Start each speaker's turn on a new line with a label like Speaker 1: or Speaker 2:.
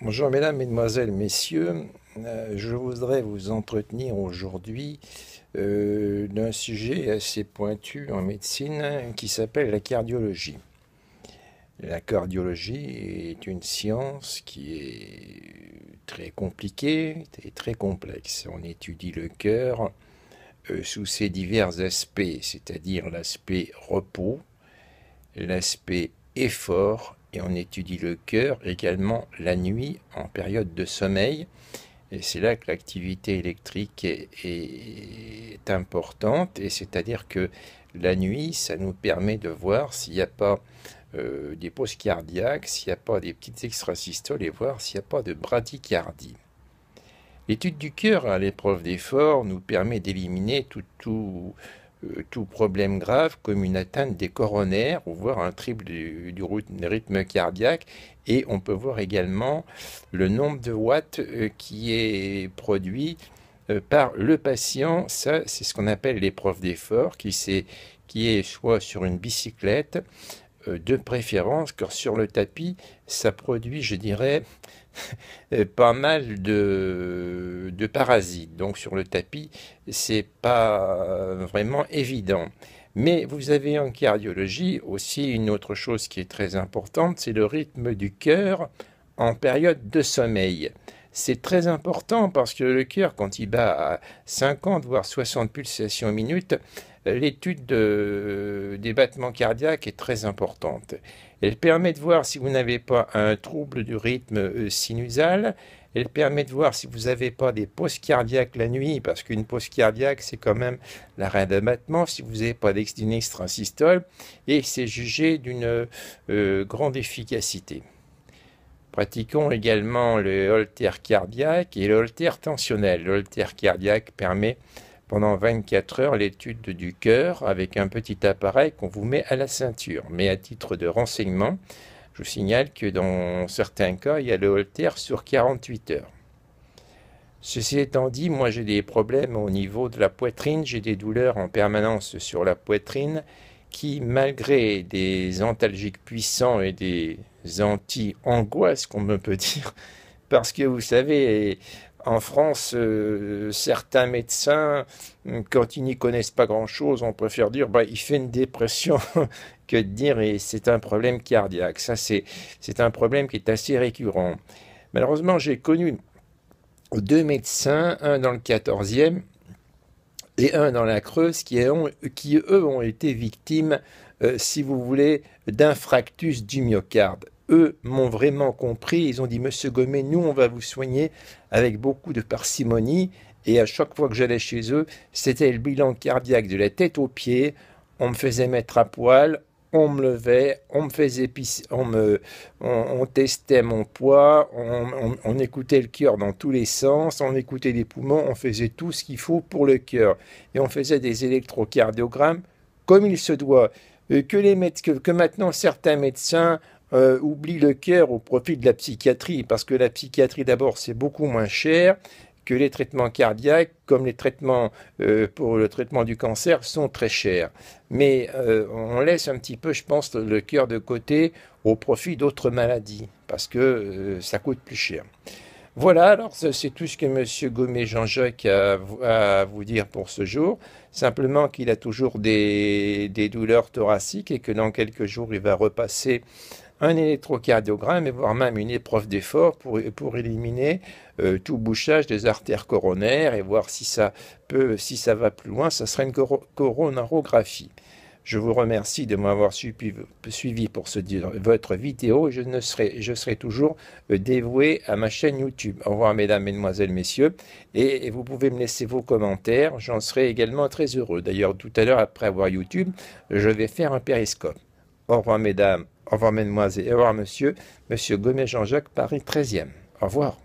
Speaker 1: Bonjour mesdames, mesdemoiselles, messieurs. Je voudrais vous entretenir aujourd'hui d'un sujet assez pointu en médecine qui s'appelle la cardiologie. La cardiologie est une science qui est très compliquée et très complexe. On étudie le cœur sous ses divers aspects, c'est-à-dire l'aspect repos, l'aspect effort, et on étudie le cœur également la nuit en période de sommeil. Et c'est là que l'activité électrique est importante, et c'est-à-dire que la nuit, ça nous permet de voir s'il n'y a pas des pauses cardiaques, s'il n'y a pas des petites extrasystoles, et voir s'il n'y a pas de bradycardie. L'étude du cœur à l'épreuve d'effort nous permet d'éliminer tout problème grave comme une atteinte des coronaires ou voir un trouble du rythme cardiaque, et on peut voir également le nombre de watts qui est produit par le patient. Ça, c'est ce qu'on appelle l'épreuve d'effort qui est soit sur une bicyclette, de préférence, car sur le tapis, ça produit, je dirais, pas mal de parasites. Donc sur le tapis, c'est pas vraiment évident. Mais vous avez en cardiologie aussi une autre chose qui est très importante, c'est le rythme du cœur en période de sommeil. C'est très important parce que le cœur, quand il bat à 50 voire 60 pulsations minutes, l'étude des battements cardiaques est très importante. Elle permet de voir si vous n'avez pas un trouble du rythme sinusal. Elle permet de voir si vous n'avez pas des pauses cardiaques la nuit, parce qu'une pause cardiaque, c'est quand même l'arrêt de battement, si vous n'avez pas d'une extrasystole, et c'est jugé d'une grande efficacité. Pratiquons également le holter cardiaque et le holter tensionnel. Le holter cardiaque permet pendant 24 heures l'étude du cœur avec un petit appareil qu'on vous met à la ceinture. Mais à titre de renseignement, je vous signale que dans certains cas, il y a le holter sur 48 heures. Ceci étant dit, moi j'ai des problèmes au niveau de la poitrine, j'ai des douleurs en permanence sur la poitrine qui, malgré des antalgiques puissants et des anti-angoisses, qu'on me peut dire, parce que vous savez, en France, certains médecins, quand ils n'y connaissent pas grand-chose, on préfère dire bah, il fait une dépression que de dire et c'est un problème cardiaque. Ça, c'est un problème qui est assez récurrent. Malheureusement, j'ai connu deux médecins, un dans le 14e et un dans la Creuse, qui eux ont été victimes, si vous voulez, d'infarctus du myocarde. Eux m'ont vraiment compris, ils ont dit, Monsieur Gommet, nous on va vous soigner avec beaucoup de parcimonie, et à chaque fois que j'allais chez eux, c'était le bilan cardiaque de la tête aux pieds, on me faisait mettre à poil, on me levait, on me faisait pisser, on testait mon poids, on écoutait le cœur dans tous les sens, on écoutait les poumons, on faisait tout ce qu'il faut pour le cœur. Et on faisait des électrocardiogrammes comme il se doit. Que maintenant certains médecins oublient le cœur au profit de la psychiatrie, parce que la psychiatrie d'abord c'est beaucoup moins cher, que les traitements cardiaques, comme les traitements pour le traitement du cancer, sont très chers. Mais on laisse un petit peu, je pense, le cœur de côté au profit d'autres maladies, parce que ça coûte plus cher. Voilà, alors c'est tout ce que M. Gommet Jean-Jacques a à vous dire pour ce jour. Simplement qu'il a toujours des douleurs thoraciques et que dans quelques jours, il va repasser un électrocardiogramme et voire même une épreuve d'effort pour éliminer tout bouchage des artères coronaires et voir si ça va plus loin, ça sera une coronarographie. Je vous remercie de m'avoir suivi pour votre vidéo et je serai toujours dévoué à ma chaîne YouTube. Au revoir mesdames, mesdemoiselles, messieurs, et vous pouvez me laisser vos commentaires, j'en serai également très heureux. D'ailleurs, tout à l'heure, après avoir YouTube, je vais faire un périscope. Au revoir mesdames, au revoir mesdemoiselles, et au revoir monsieur Gommet Jean-Jacques, Paris 13e. Au revoir.